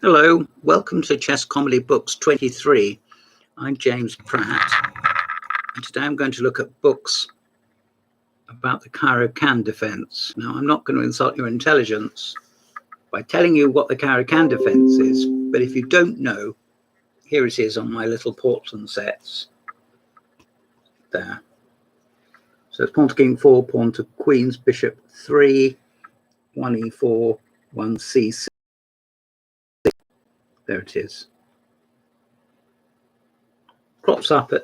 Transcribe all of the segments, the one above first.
Hello, welcome to Chess Comedy Books 23. I'm James Pratt, and today I'm going to look at books about the Caro-Kann defense. Now, I'm not going to insult your intelligence by telling you what the Caro-Kann defense is, but if you don't know, here it is on my little Portland sets. There. So it's pawn to king 4, pawn to queens, bishop 3, 1 e4, 1 c6. There it is. Crops up at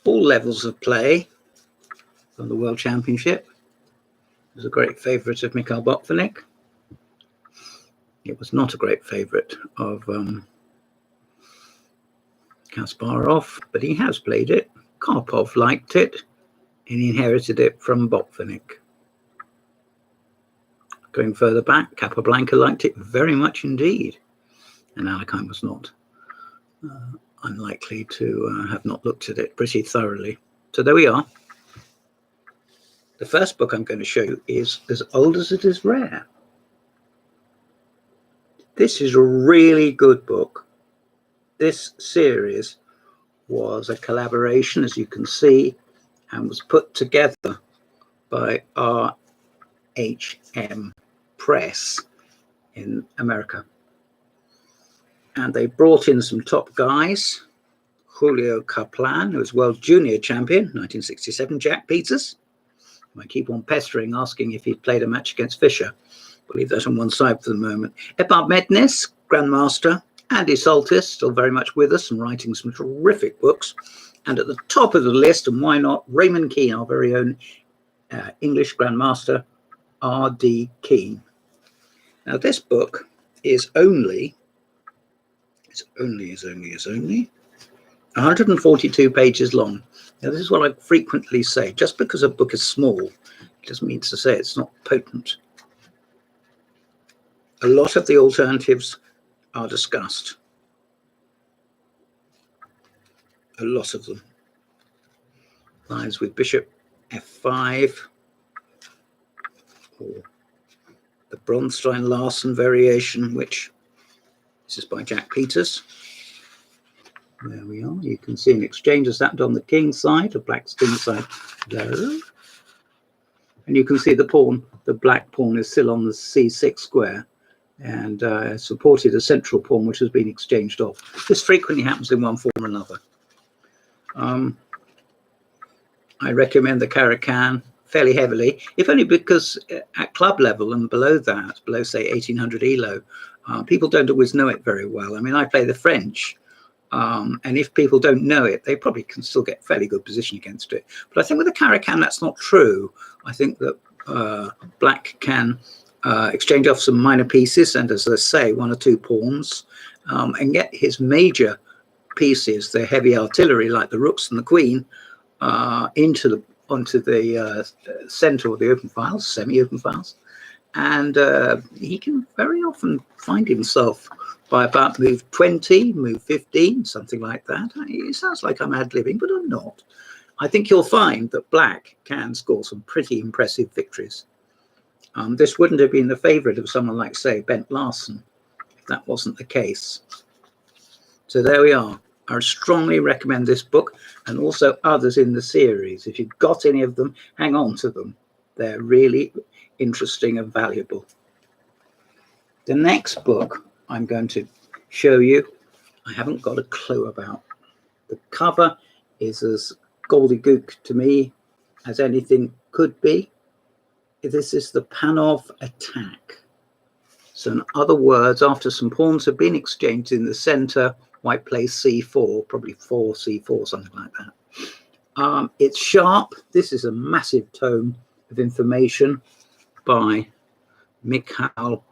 all levels of play on the World Championship. It was a great favourite of Mikhail Botvinnik. It was not a great favourite of Kasparov, but he has played it. Karpov liked it, and he inherited it from Botvinnik. Going further back, Capablanca liked it very much indeed, and Alekhine was not unlikely to have not looked at it pretty thoroughly. So there we are. The first book I'm going to show you is as old as it is rare. This is a really good book. This series was a collaboration, as you can see, and was put together by RHM Press in America. And they brought in some top guys. Julio Kaplan, who was world junior champion, 1967, Jack Peters. I keep on pestering, asking if he'd played a match against Fischer. We'll leave that on one side for the moment. Edvard Mednes, grandmaster. Andy Soltis, still very much with us and writing some terrific books. And at the top of the list, and why not, Raymond Keane, our very own English grandmaster, R.D. Keane. Now, this book is only 142 pages long. Now, this is what I frequently say. Just because a book is small, it doesn't mean to say it's not potent. A lot of the alternatives are discussed. A lot of them. Lines with bishop f5, or the Bronstein-Larsen variation, which this is by Jack Peters. There we are. You can see an exchange has happened on the king's side, or black's king's side there. And you can see the pawn, the black pawn is still on the c6 square and supported a central pawn which has been exchanged off. This frequently happens in one form or another. I recommend the Caro-Kann fairly heavily, if only because at club level and below that, below say 1800 ELO, people don't always know it very well. I mean, I play the French. And if people don't know it, they probably can still get fairly good position against it. But I think with the Caro-Kann, that's not true. I think that black can exchange off some minor pieces and, as I say, one or two pawns, and get his major pieces, the heavy artillery like the rooks and the queen, onto the center of the open files, semi-open files. And he can very often find himself by about move 20, move 15, something like that. It sounds like I'm ad-libbing, but I'm not. I think you'll find that black can score some pretty impressive victories. This wouldn't have been the favorite of someone like, say, Bent Larsen, if that wasn't the case. So there we are. I strongly recommend this book and also others in the series. If you've got any of them, hang on to them. They're really interesting and valuable. The next book I'm going to show you, I haven't got a clue about. The cover is as gobbledygook to me as anything could be. This is the Panov attack. So in other words, after some pawns have been exchanged in the center, white plays c4, probably 4, c4, something like that. It's sharp. This is a massive tome of information by Mikhail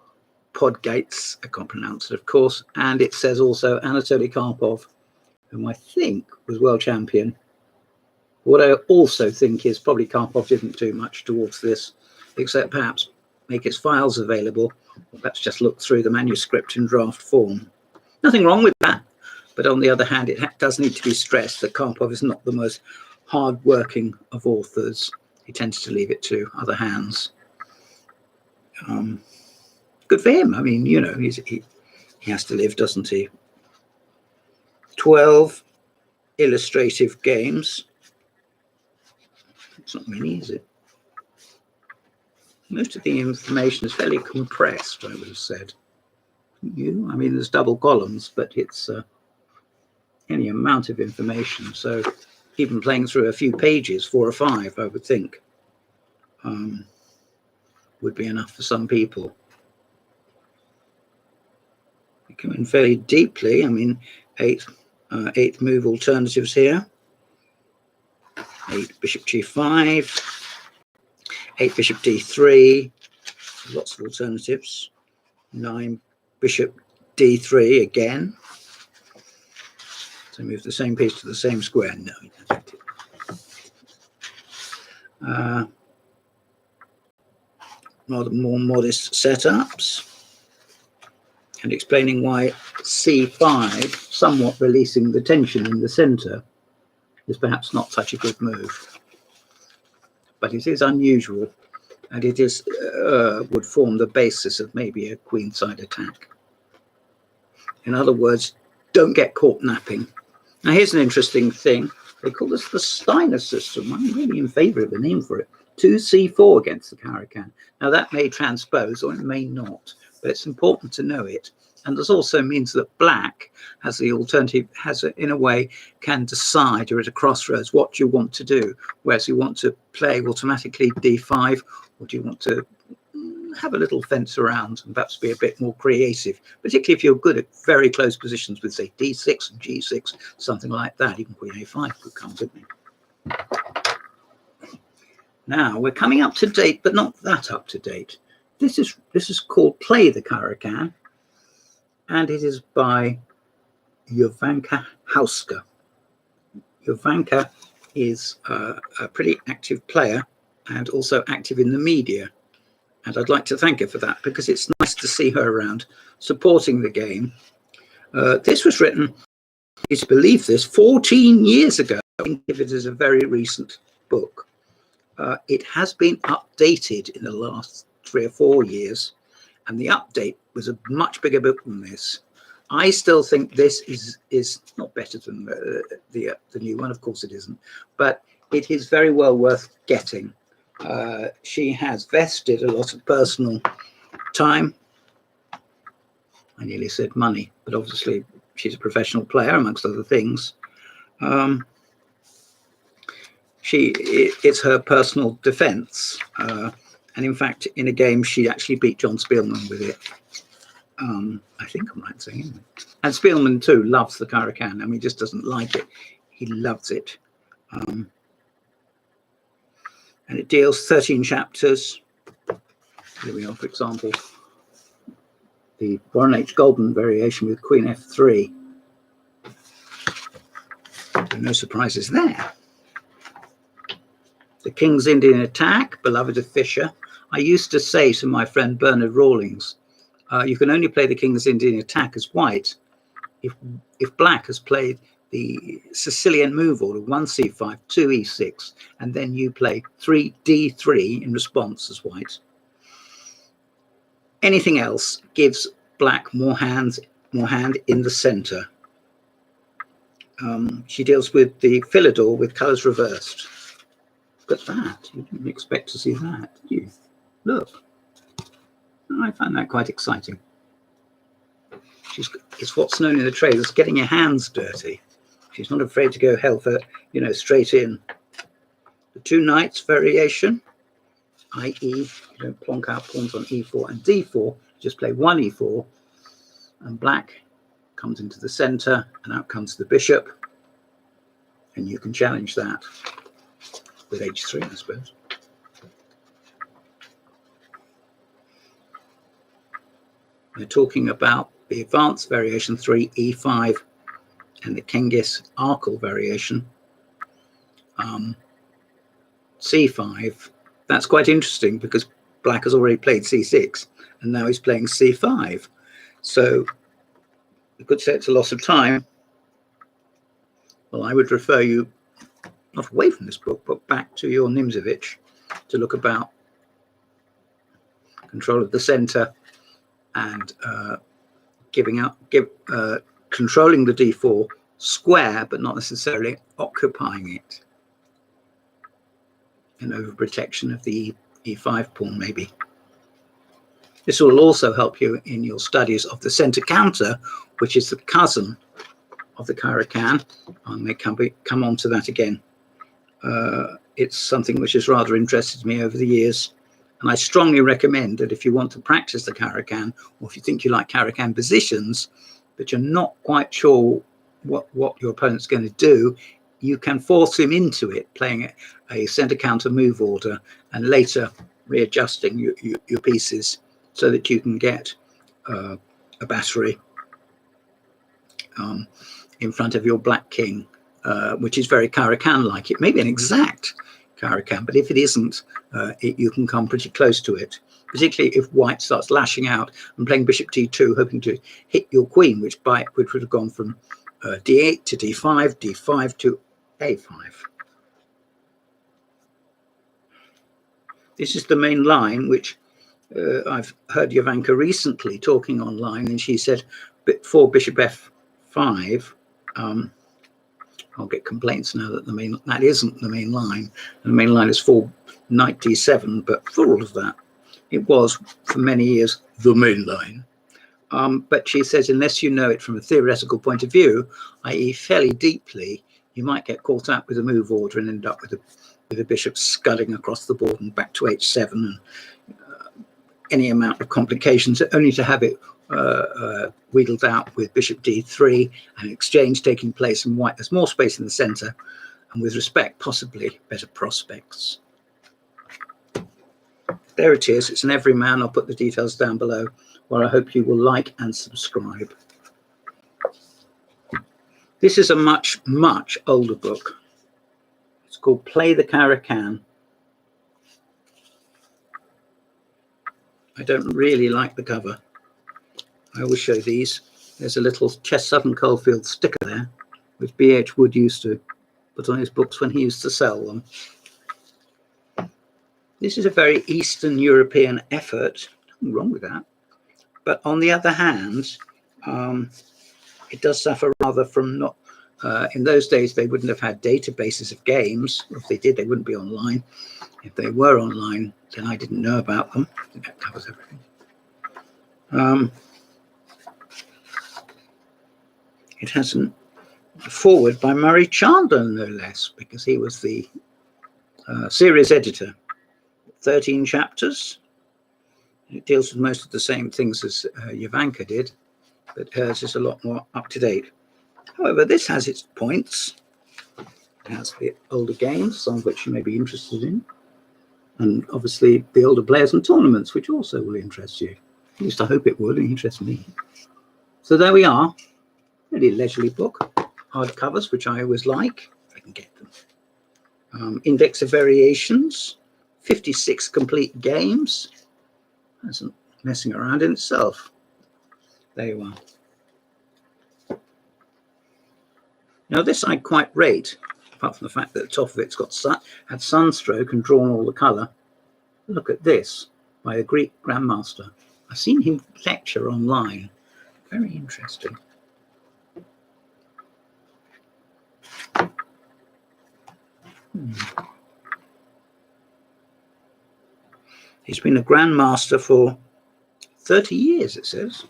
Podgates, I can't pronounce it, of course, and it says also Anatoly Karpov, whom I think was world champion. What I also think is probably Karpov didn't do much towards this, except perhaps make his files available, or perhaps just look through the manuscript in draft form. Nothing wrong with that, but on the other hand, it does need to be stressed that Karpov is not the most hard-working of authors. He tends to leave it to other hands. Good for him. I mean, you know, He has to live, doesn't he? 12 illustrative games. It's not many, is it? Most of the information is fairly compressed, I would have said. I mean, there's double columns, but it's any amount of information. So even playing through a few pages, 4 or 5, I would think, would be enough for some people. We come in fairly deeply. I mean, 8 move alternatives here. 8 bishop g5, 8 bishop d3, lots of alternatives. 9 bishop d3 again. So move the same piece to the same square. No, rather more modest setups. And explaining why c5, somewhat releasing the tension in the center, is perhaps not such a good move. But it is unusual, and it is would form the basis of maybe a queenside attack. In other words, don't get caught napping. Now here's an interesting thing. They call this the Steiner System. I'm really in favor of the name for it. 2c4 against the Caro-Kann. Now that may transpose or it may not, but it's important to know it. And this also means that black has the alternative, in a way, can decide, you're at a crossroads, what you want to do. Whereas you want to play automatically d5, or do you want to have a little fence around and perhaps be a bit more creative, particularly if you're good at very close positions with, say, d6 and g6, something like that. Even queen a5 could come, couldn't it? Now, we're coming up to date, but not that up to date. This is called Play the Caro-Kann, and it is by Jovanka Hauska. Jovanka is a pretty active player and also active in the media. And I'd like to thank her for that, because it's nice to see her around supporting the game. This was written, you to believe this, 14 years ago. I think of it as a very recent book. It has been updated in the last 3 or 4 years, and the update was a much bigger book than this. I still think this is not better than the new one. Of course it isn't, but it is very well worth getting. She has vested a lot of personal time. I nearly said money, but obviously she's a professional player, amongst other things. It's her personal defense. And in fact, in a game, she actually beat John Spielman with it. I think I'm right in saying it. And Spielman, too, loves the Caro-Kann. I mean, he just doesn't like it. He loves it. And it deals 13 chapters. Here we are, for example, the Warren H. Goldman variation with Queen F3. No surprises there. The King's Indian Attack, beloved of Fisher. I used to say to my friend Bernard Rawlings, you can only play the King's Indian Attack as white if black has played the Sicilian move order, 1c5, 2e6, and then you play 3d3 in response as white. Anything else gives black more hand in the center. She deals with the Philidor with colors reversed. Look at that. You didn't expect to see that, did you? Look. I find that quite exciting. It's what's known in the trade as getting your hands dirty. She's not afraid to go hell for, straight in. The 2 knights variation, i.e., you don't plonk out pawns on e4 and d4, just play 1 e4, and black comes into the center, and out comes the bishop, and you can challenge that with h3, I suppose. We're talking about the advanced variation 3e5 and the Kengis Arkle variation c5. That's quite interesting because black has already played c6 and now he's playing c5. So you could say it's a loss of time. Well, I would refer you not away from this book, but back to your Nimzovich to look about control of the center and controlling the d4 square, but not necessarily occupying it. An overprotection of the e5 pawn, maybe. This will also help you in your studies of the center counter, which is the cousin of the Caro-Kann. I may come on to that again. It's something which has rather interested me over the years. And I strongly recommend that if you want to practice the Caro-Kann, or if you think you like Caro-Kann positions, but you're not quite sure what your opponent's going to do, you can force him into it, playing a center counter move order and later readjusting your pieces so that you can get a battery in front of your black king, which is very Caro-Kann-like. It may be an exact Caro-Kann, but if it isn't, you can come pretty close to it, particularly if white starts lashing out and playing bishop d2, hoping to hit your queen, which would have gone from d8 to d5, d5 to a5. This is the main line, which I've heard Jovanka recently talking online, and she said for bishop f5, I'll get complaints now that that isn't the main line. And the main line is for knight d7, but for all of that, it was for many years the main line. But she says unless you know it from a theoretical point of view, i.e. fairly deeply, you might get caught up with a move order and end up with a bishop scudding across the board and back to h7 and any amount of complications, only to have it wheedled out with bishop d3 and exchange taking place, and white has more space in the center, and with respect, possibly better prospects. There it is. It's an everyman. I'll put the details down below, where I hope you will like and subscribe. This is a much, much older book. It's called Play the Caro-Kann. I don't really like the cover. I always show these. There's a little Sutton Coldfield sticker there, which B.H. Wood used to put on his books when he used to sell them. This is a very Eastern European effort. Nothing wrong with that. But on the other hand, it does suffer rather from not... in those days, they wouldn't have had databases of games. If they did, they wouldn't be online. If they were online, then I didn't know about them. I think that covers everything. It has a foreword by Murray Chandler, no less, because he was the series editor. 13 chapters. It deals with most of the same things as Jovanka did, but hers is a lot more up to date. However, this has its points. It has the older games, some of which you may be interested in, and obviously the older players and tournaments, which also will interest you. At least I hope it would interest me. So there we are. Really leisurely book. Hard covers, which I always like, if I can get them. Index of variations. 56 complete games. That's messing around in itself. There you are. Now this I quite rate, apart from the fact that the top of it's got had sunstroke and drawn all the colour. Look at this, by a Greek grandmaster. I've seen him lecture online. Very interesting. He's been a grandmaster for 30 years, it says.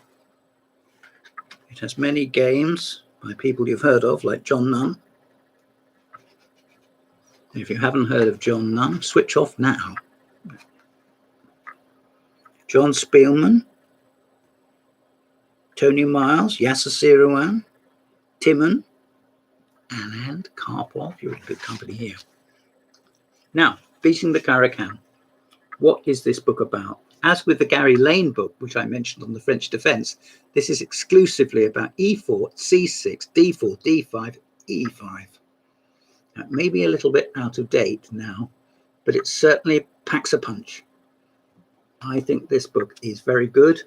It has many games by people you've heard of, like John Nunn. And if you haven't heard of John Nunn, switch off now. John Spielman, Tony Miles, Yasser Seirawan, Timon, and Karpov. You're in good company here. Now, Beating the Caro-Kann. What is this book about? As with the Gary Lane book, which I mentioned on the French defense, this is exclusively about e4, c6, d4, d5, e5. That may be a little bit out of date now, but it certainly packs a punch. I think this book is very good.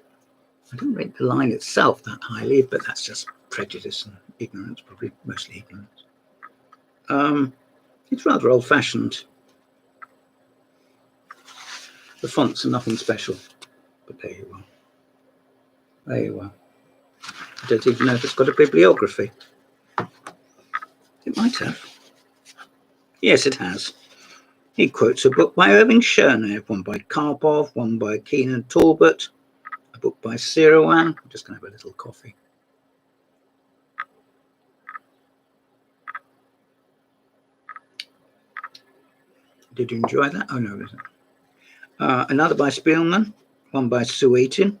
I don't rate the line itself that highly, but that's just prejudice and ignorance, probably mostly ignorance. It's rather old-fashioned. The fonts are nothing special, but there you are. There you are. don't even know if it's got a bibliography. It might have. Yes, it has. He quotes a book by Irving Chernev, one by Karpov, one by Keenan Talbot, a book by Sirowan. I'm just going to have a little coffee. Did you enjoy that? Oh, no, isn't it? Another by Spielman, one by Suetin,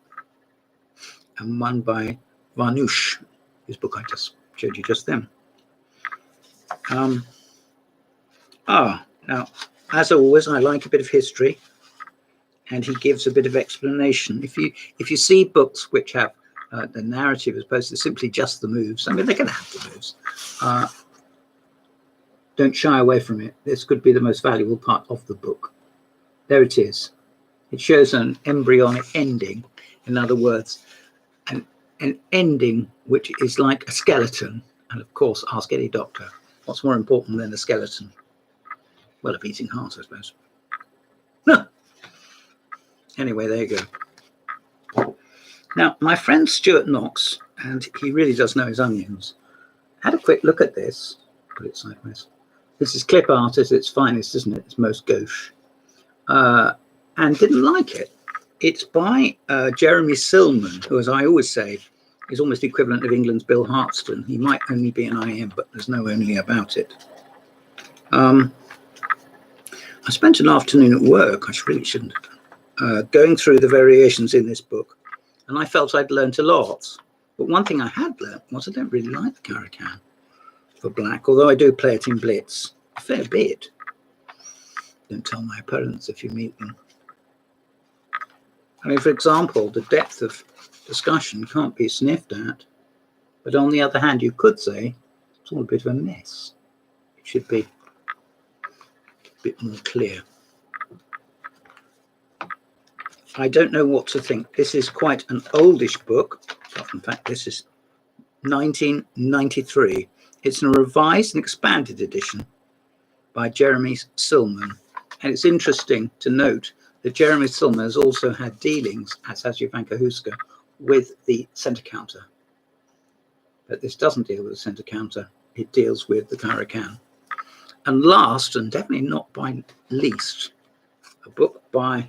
and one by Varnush, his book I just showed you just then. Now, as always, I like a bit of history, and he gives a bit of explanation. If you see books which have the narrative as opposed to simply just the moves, I mean, they're going to have the moves. Don't shy away from it. This could be the most valuable part of the book. There it is. It shows an embryonic ending. In other words, an ending which is like a skeleton. And of course, ask any doctor, what's more important than a skeleton? Well, a beating heart, I suppose. No. Anyway, there you go. Now, my friend Stuart Knox, and he really does know his onions, had a quick look at this. Put it sideways. This is clip art at its finest, isn't it? It's most gauche. And didn't like it. It's by Jeremy Silman, who, as I always say, is almost the equivalent of England's Bill Hartston. He might only be an IM, but there's no only about it. I spent an afternoon at work, I really shouldn't have, going through the variations in this book, and I felt I'd learnt a lot. But one thing I had learnt was I don't really like the Caracan for black, although I do play it in Blitz a fair bit. Don't tell my opponents if you meet them. I mean, for example, the depth of discussion can't be sniffed at, but on the other hand, you could say it's all a bit of a mess. It should be a bit more clear. I don't know what to think. This is quite an oldish book. In fact, this is 1993. It's a revised and expanded edition by Jeremy Silman. And it's interesting to note that Jeremy Silman has also had dealings, as has Jovanka Huska, with the centre counter. But this doesn't deal with the centre counter. It deals with the Caracan. And last, and definitely not by least, a book by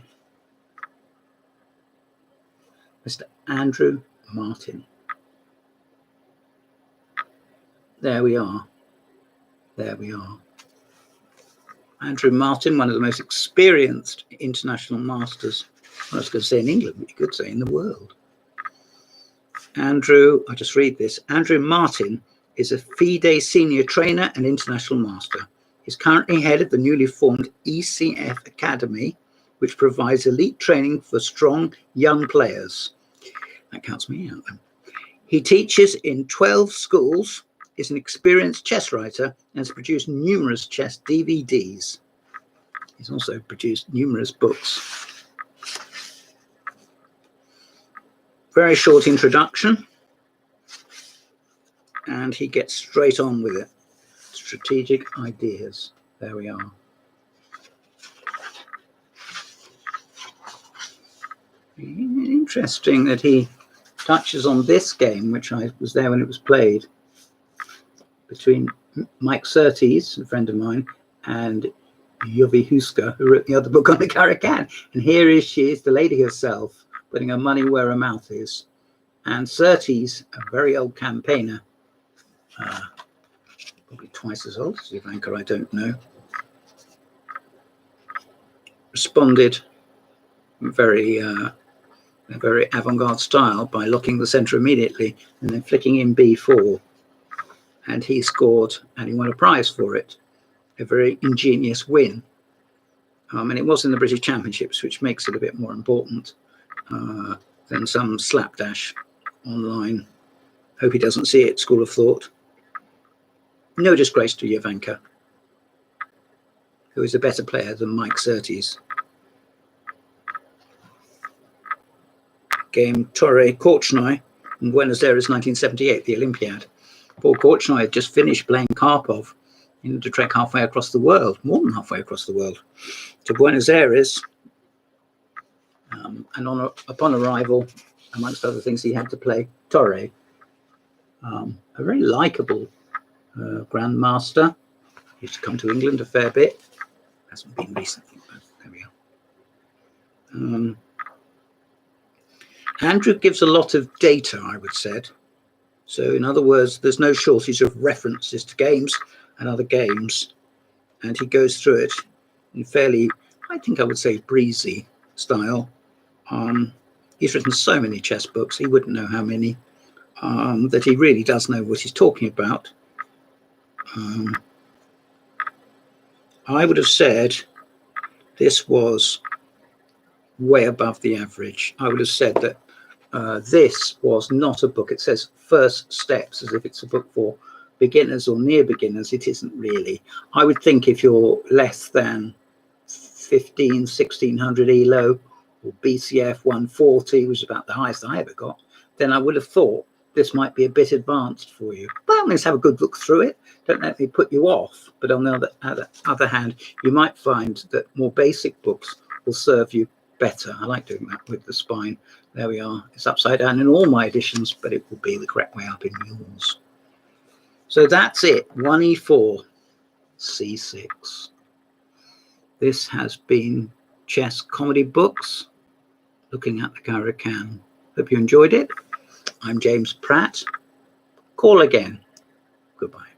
Mr. Andrew Martin. There we are. There we are. Andrew Martin, one of the most experienced international masters, I was going to say in England, but you could say in the world. Andrew, I'll just read this. Andrew Martin is a FIDE senior trainer and international master. He's currently head of the newly formed ECF Academy, which provides elite training for strong young players. That counts me out then. He teaches in 12 schools, is an experienced chess writer, and has produced numerous chess DVDs. He's also produced numerous books. Very short introduction, and he gets straight on with it. Strategic ideas. There we are. Interesting that he touches on this game, which I was there when it was played, between Mike Surtees, a friend of mine, and Jovi Huska, who wrote the other book on the Caracan. And here she is, the lady herself, putting her money where her mouth is. And Surtees, a very old campaigner, probably twice as old as Jovanka, I don't know, responded very a very avant-garde style by locking the centre immediately and then flicking in b4. And he scored, and he won a prize for it. A very ingenious win. And it was in the British Championships, which makes it a bit more important than some slapdash online. Hope he doesn't see it, school of thought. No disgrace to Jovanka, who is a better player than Mike Surtees. Game Torre Korchnoi in Buenos Aires 1978, the Olympiad. Paul Korchnoi had just finished playing Karpov. He had to trek halfway across the world, more than halfway across the world, to Buenos Aires. And upon arrival, amongst other things, he had to play Torre. A very likable grandmaster. Used to come to England a fair bit. Hasn't been recently, but there we are. Andrew gives a lot of data, I would say. So in other words, there's no shortage of references to games and other games. And he goes through it in fairly, I think I would say, breezy style. He's written so many chess books, he wouldn't know how many, that he really does know what he's talking about. I would have said this was way above the average. I would have said that this was not a book. It says first steps as if it's a book for beginners or near beginners. It isn't really. I would think if you're less than 1600 ELO or BCF 140, which is about the highest I ever got, then I would have thought this might be a bit advanced for you. But let's have a good look through it. Don't let me put you off. But on the other hand, you might find that more basic books will serve you better. I like doing that with the spine. There we are. It's upside down in all my editions, but it will be the correct way up in yours. So that's it. 1e4, c6. This has been Chess Comedy Books, looking at the Caro-Kann. Hope you enjoyed it. I'm James Pratt. Call again. Goodbye.